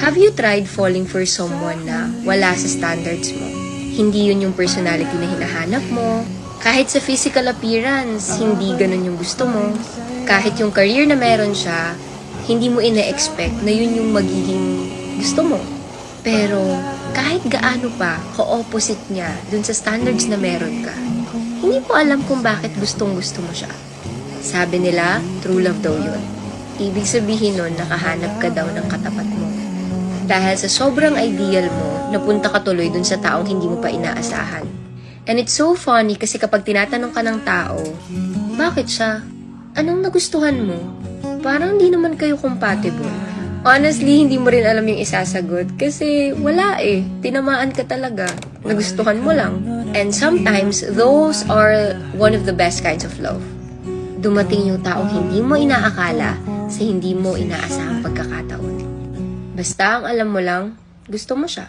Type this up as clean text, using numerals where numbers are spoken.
Have you tried falling for someone na wala sa standards mo? Hindi yun yung personality na hinahanap mo. Kahit sa physical appearance, hindi ganun yung gusto mo. Kahit yung career na meron siya, hindi mo ina-expect na yun yung magiging gusto mo. Pero kahit gaano pa ka-opposite niya dun sa standards na meron ka, hindi mo alam kung bakit gustong-gusto mo siya. Sabi nila, true love daw yun. Ibig sabihin nun, nakahanap ka daw ng katapat mo. Dahil sa sobrang ideal mo, napunta ka tuloy dun sa taong hindi mo pa inaasahan. And it's so funny kasi kapag tinatanong ka ng tao, bakit siya? Anong nagustuhan mo? Parang hindi naman kayo compatible. Honestly, hindi mo rin alam yung isasagot kasi wala eh. Tinamaan ka talaga. Nagustuhan mo lang. And sometimes, those are one of the best kinds of love. Dumating yung taong hindi mo inaakala sa hindi mo inaasahang pagkakataon. Basta ang alam mo lang, gusto mo siya.